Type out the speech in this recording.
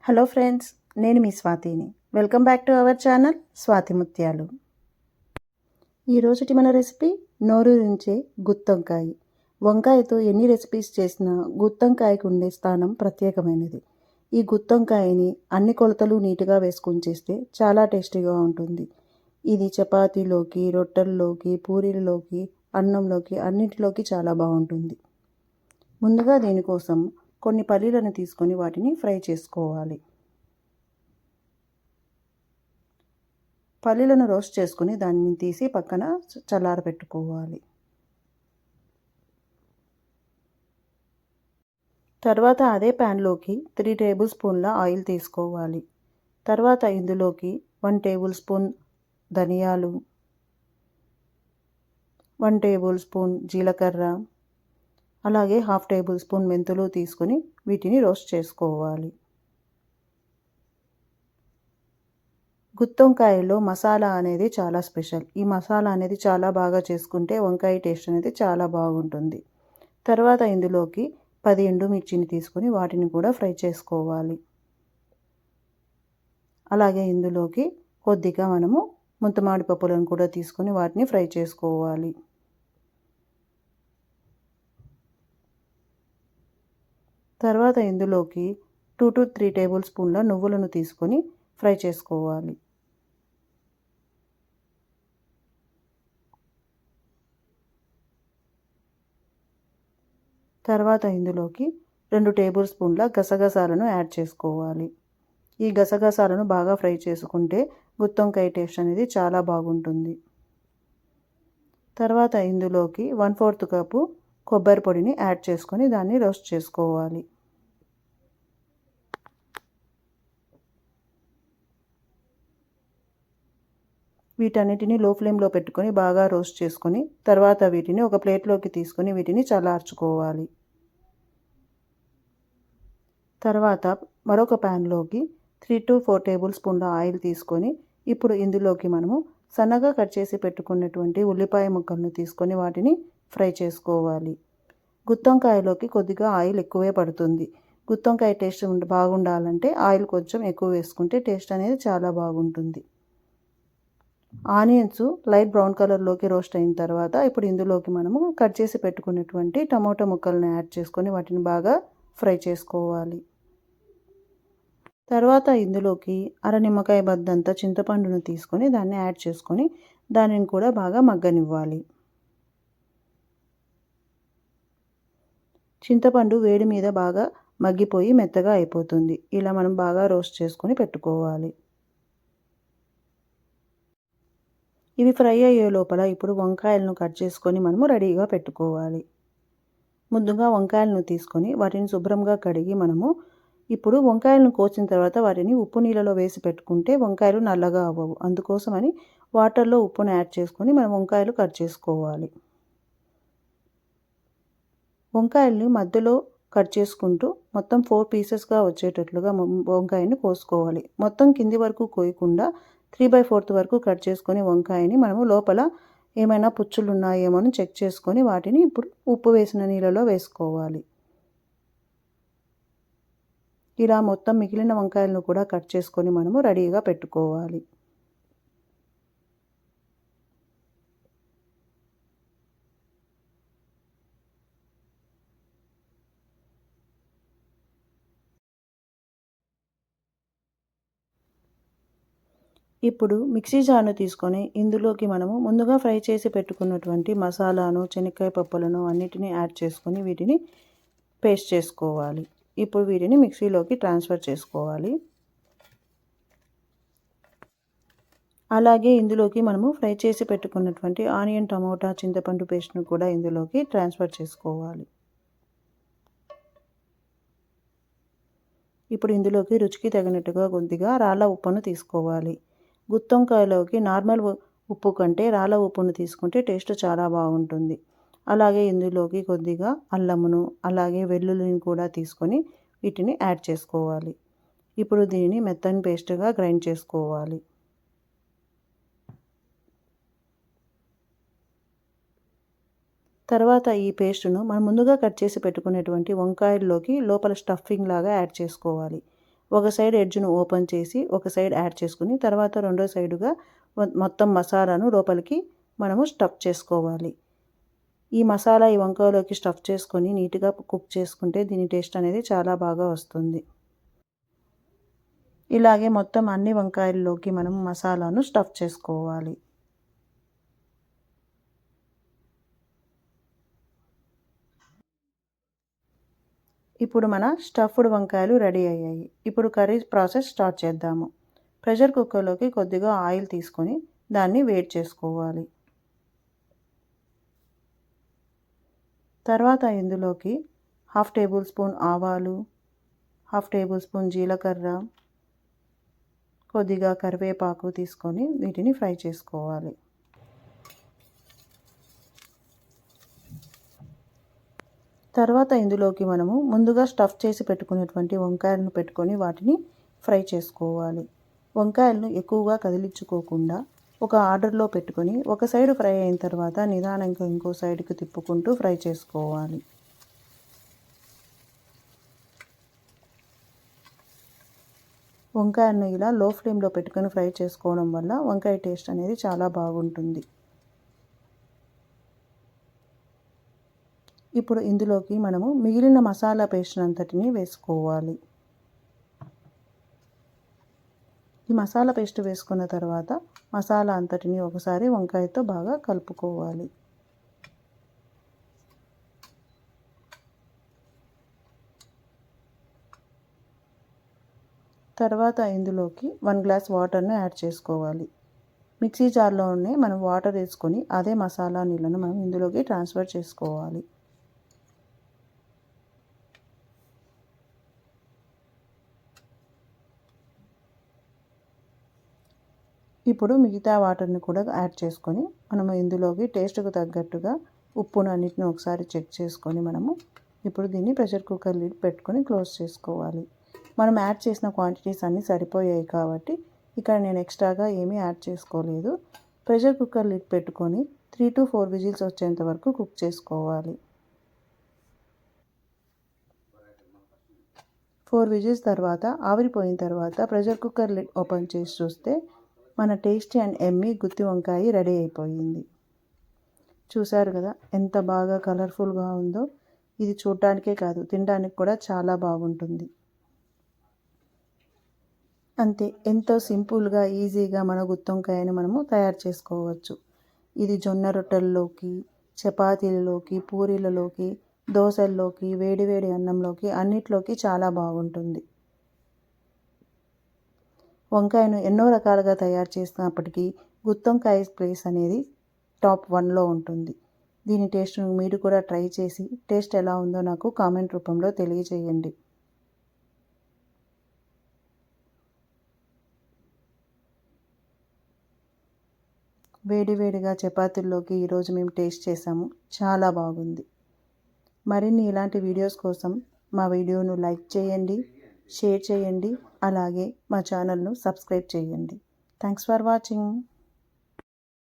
Hello friends, నేను మీ స్వాతిని. Welcome back to our channel Swathi Muthyalu. ఈరోజుటి మన రెసిపీ నోరూరించే గుత్తొంకాయ. వంకాయతో ఎన్ని రెసిపీస్ చేసినా గుత్తొంకాయకు ఉండే స్థానం ప్రత్యేకమైనది. ఈ గుత్తొంకాయని అన్ని కొలతలు నీట్గా వేసుకొని చేస్తే చాలా టేస్టీగా ఉంటుంది. ఇది చపాతీలోకి, రొట్టెల్లోకి, పూరీలలోకి, అన్నంలోకి అన్నింటిలోకి చాలా బాగుంటుంది. ముందుగా దీనికోసం కొన్ని పల్లీలను తీసుకొని వాటిని ఫ్రై చేసుకోవాలి. పల్లీలను రోస్ట్ చేసుకుని దాన్ని తీసి పక్కన చల్లారబెట్టుకోవాలి. తర్వాత అదే ప్యాన్లోకి 3 టేబుల్ స్పూన్ల ఆయిల్ తీసుకోవాలి. తర్వాత ఇందులోకి 1 టేబుల్ స్పూన్ ధనియాలు, 1 టేబుల్ స్పూన్ జీలకర్ర, అలాగే 1/2 టేబుల్ స్పూన్ మెంతులు తీసుకొని వీటిని రోస్ట్ చేసుకోవాలి. గుత్తొంకాయలో మసాలా అనేది చాలా స్పెషల్. ఈ మసాలా అనేది చాలా బాగా చేసుకుంటే వంకాయ టేస్ట్ అనేది చాలా బాగుంటుంది. తర్వాత ఇందులోకి 10 ఎండుమిర్చిని తీసుకొని వాటిని కూడా ఫ్రై చేసుకోవాలి. అలాగే ఇందులోకి కొద్దిగా మనము ముంతమాడి పప్పులను కూడా తీసుకొని వాటిని ఫ్రై చేసుకోవాలి. తర్వాత ఇందులోకి 2 to 3 టేబుల్ స్పూన్ల నువ్వులను తీసుకొని ఫ్రై చేసుకోవాలి. తర్వాత ఇందులోకి 2 టేబుల్ స్పూన్ల గసగసాలను యాడ్ చేసుకోవాలి. ఈ గసగసాలను బాగా ఫ్రై చేసుకుంటే గుత్తొంకాయ టేస్ట్ అనేది చాలా బాగుంటుంది. తర్వాత ఇందులోకి 1/4 కప్పు కొబ్బరి పొడిని యాడ్ చేసుకొని దాన్ని రోస్ట్ చేసుకోవాలి. వీటన్నిటిని లో ఫ్లేమ్లో పెట్టుకొని బాగా రోస్ట్ చేసుకొని తర్వాత వీటిని ఒక ప్లేట్లోకి తీసుకొని వీటిని చల్లార్చుకోవాలి. తర్వాత మరొక ప్యాన్లోకి 3 to 4 టేబుల్ స్పూన్ల ఆయిల్ తీసుకొని ఇప్పుడు ఇందులోకి మనము సన్నగా కట్ చేసి పెట్టుకున్నటువంటి ఉల్లిపాయ ముక్కలను తీసుకొని వాటిని ఫ్రై చేసుకోవాలి. గుత్తొంకాయలోకి కొద్దిగా ఆయిల్ ఎక్కువే పడుతుంది. గుత్తొంకాయ టేస్ట్ బాగుండాలంటే ఆయిల్ కొంచెం ఎక్కువ వేసుకుంటే టేస్ట్ అనేది చాలా బాగుంటుంది. ఆనియన్స్ లైట్ బ్రౌన్ కలర్లోకి రోస్ట్ అయిన తర్వాత ఇప్పుడు ఇందులోకి మనము కట్ చేసి పెట్టుకున్నటువంటి టమోటా ముక్కలను యాడ్ చేసుకొని వాటిని బాగా ఫ్రై చేసుకోవాలి. తర్వాత ఇందులోకి అర నిమ్మకాయ బద్దంత చింతపండును తీసుకొని దాన్ని యాడ్ చేసుకొని దానిని కూడా బాగా మగ్గనివ్వాలి. చింతపండు వేడి మీద బాగా మగ్గిపోయి మెత్తగా అయిపోతుంది. ఇలా మనం బాగా రోస్ట్ చేసుకొని పెట్టుకోవాలి. ఇవి ఫ్రై అయ్యే లోపల ఇప్పుడు వంకాయలను కట్ చేసుకొని మనము రెడీగా పెట్టుకోవాలి. ముందుగా వంకాయలను తీసుకొని వాటిని శుభ్రంగా కడిగి మనము ఇప్పుడు వంకాయలను కోసిన తర్వాత వాటిని ఉప్పు నీళ్ళలో వేసి పెట్టుకుంటే వంకాయలు నల్లగా అవ్వవు. అందుకోసమని వాటర్లో ఉప్పును యాడ్ చేసుకొని మనం వంకాయలు కట్ చేసుకోవాలి. వంకాయల్ని మధ్యలో కట్ చేసుకుంటూ మొత్తం 4 పీసెస్గా వచ్చేటట్లుగా వంకాయని కోసుకోవాలి. మొత్తం కింది వరకు కోయకుండా 3/4 వరకు కట్ చేసుకొని వంకాయని మనము లోపల ఏమైనా పుచ్చులు ఉన్నాయేమో అని చెక్ చేసుకొని వాటిని ఇప్పుడు ఉప్పు వేసిన నీళ్ళలో వేసుకోవాలి. ఇలా మొత్తం మిగిలిన వంకాయలను కూడా కట్ చేసుకొని మనము రెడీగా పెట్టుకోవాలి. ఇప్పుడు మిక్సీ జార్ను తీసుకొని ఇందులోకి మనము ముందుగా ఫ్రై చేసి పెట్టుకున్నటువంటి మసాలాను, శనక్కాయ పప్పులను అన్నిటినీ యాడ్ చేసుకొని వీటిని పేస్ట్ చేసుకోవాలి. ఇప్పుడు వీటిని మిక్సీలోకి ట్రాన్స్ఫర్ చేసుకోవాలి. అలాగే ఇందులోకి మనము ఫ్రై చేసి పెట్టుకున్నటువంటి ఆనియన్, టమోటా, చింతపండు పేస్ట్ను కూడా ఇందులోకి ట్రాన్స్ఫర్ చేసుకోవాలి. ఇప్పుడు ఇందులోకి రుచికి తగినట్టుగా కొద్దిగా రాళ్ళ ఉప్పును తీసుకోవాలి. గుత్తొంకాయలోకి నార్మల్ ఉప్పు కంటే రాళ్ళ ఉప్పును తీసుకుంటే టేస్ట్ చాలా బాగుంటుంది. అలాగే ఇందులోకి కొద్దిగా అల్లమును అలాగే వెల్లుల్లిని కూడా తీసుకొని వీటిని యాడ్ చేసుకోవాలి. ఇప్పుడు దీనిని మెత్తని పేస్ట్గా గ్రైండ్ చేసుకోవాలి. తర్వాత ఈ పేస్టును మనం ముందుగా కట్ చేసి పెట్టుకునేటువంటి వంకాయల్లోకి లోపల స్టఫింగ్ లాగా యాడ్ చేసుకోవాలి. ఒక సైడ్ ఎడ్జ్ను ఓపెన్ చేసి ఒక సైడ్ యాడ్ చేసుకుని తర్వాత రెండో సైడుగా మొత్తం మసాలాను లోపలికి మనము స్టఫ్ చేసుకోవాలి. ఈ మసాలా ఈ వంకాయలోకి స్టఫ్ చేసుకొని నీట్గా కుక్ చేసుకుంటే దీని టేస్ట్ అనేది చాలా బాగా వస్తుంది. ఇలాగే మొత్తం అన్ని వంకాయల్లోకి మనం మసాలాను స్టఫ్ చేసుకోవాలి. ఇప్పుడు మన స్టఫ్డ్ వంకాయలు రెడీ అయ్యాయి. ఇప్పుడు కర్రీ ప్రాసెస్ స్టార్ట్ చేద్దాము. ప్రెషర్ కుక్కర్లోకి కొద్దిగా ఆయిల్ తీసుకొని దాన్ని వేడి చేసుకోవాలి. తర్వాత ఇందులోకి 1/2 టేబుల్ స్పూన్ ఆవాలు, 1/2 టేబుల్ స్పూన్ జీలకర్ర, కొద్దిగా కరివేపాకు తీసుకొని వీటిని ఫ్రై చేసుకోవాలి. తర్వాత ఇందులోకి మనము ముందుగా స్టఫ్ చేసి పెట్టుకునేటువంటి వంకాయలను పెట్టుకొని వాటిని ఫ్రై చేసుకోవాలి. వంకాయలను ఎక్కువగా కదిలించుకోకుండా ఒక ఆర్డర్లో పెట్టుకొని ఒక సైడ్ ఫ్రై అయిన తర్వాత నిదానంగా ఇంకో సైడ్కి తిప్పుకుంటూ ఫ్రై చేసుకోవాలి. వంకాయలను ఇలా లో ఫ్లేమ్లో పెట్టుకొని ఫ్రై చేసుకోవడం వల్ల వంకాయ టేస్ట్ అనేది చాలా బాగుంటుంది. ఇప్పుడు ఇందులోకి మనము మిగిలిన మసాలా పేస్ట్ అంతటిని వేసుకోవాలి. ఈ మసాలా పేస్ట్ వేసుకున్న తర్వాత మసాలా అంతటిని ఒకసారి వంకాయతో బాగా కలుపుకోవాలి. తర్వాత ఇందులోకి 1 గ్లాస్ వాటర్ను యాడ్ చేసుకోవాలి. మిక్సీ జార్లోనే మనం వాటర్ వేసుకొని అదే మసాలా నీళ్ళను మనం ఇందులోకి ట్రాన్స్ఫర్ చేసుకోవాలి. ఇప్పుడు మిగతా వాటర్ని కూడా యాడ్ చేసుకొని మనము ఇందులోకి టేస్ట్కు తగ్గట్టుగా ఉప్పును అన్నిటిని ఒకసారి చెక్ చేసుకొని మనము ఇప్పుడు దీన్ని ప్రెషర్ కుక్కర్ లిడ్ పెట్టుకొని క్లోజ్ చేసుకోవాలి. మనం యాడ్ చేసిన క్వాంటిటీస్ అన్నీ సరిపోయాయి కాబట్టి ఇక్కడ నేను ఎక్స్ట్రాగా ఏమీ యాడ్ చేసుకోలేదు. ప్రెషర్ కుక్కర్ లిడ్ పెట్టుకొని 3 to 4 విజిల్స్ వచ్చేంత వరకు కుక్ చేసుకోవాలి. 4 విజిల్స్ తర్వాత ఆవిరిపోయిన తర్వాత ప్రెషర్ కుక్కర్ లిడ్ ఓపెన్ చేసి చూస్తే మన టేస్టీ అండ్ ఎమ్మీ గుత్తి వంకాయ రెడీ అయిపోయింది. చూసారు కదా ఎంత బాగా కలర్ఫుల్గా ఉందో. ఇది చూడటానికే కాదు తినడానికి కూడా చాలా బాగుంటుంది. అంతే, ఎంతో సింపుల్గా ఈజీగా మన గుత్తి వంకాయని మనము తయారు చేసుకోవచ్చు. ఇది జొన్న రొట్టెల్లోకి, చపాతీలలోకి, పూరీలలోకి, దోశల్లోకి, వేడివేడి అన్నంలోకి అన్నిట్లోకి చాలా బాగుంటుంది. వంకాయను ఎన్నో రకాలుగా తయారు చేసినప్పటికీ గుత్తి వంకాయ ప్లేస్ అనేది టాప్ 1లో ఉంటుంది. దీని టేస్ట్ను మీరు కూడా ట్రై చేసి టేస్ట్ ఎలా ఉందో నాకు కామెంట్ రూపంలో తెలియజేయండి. వేడివేడిగా చపాతీల్లోకి ఈరోజు మేము టేస్ట్ చేసాము. చాలా బాగుంది. మరిన్ని ఇలాంటి వీడియోస్ కోసం మా వీడియోను లైక్ చేయండి, షేర్ చేయండి, అలాగే మా ఛానల్ను సబ్స్క్రైబ్ చేయండి. Thanks for watching.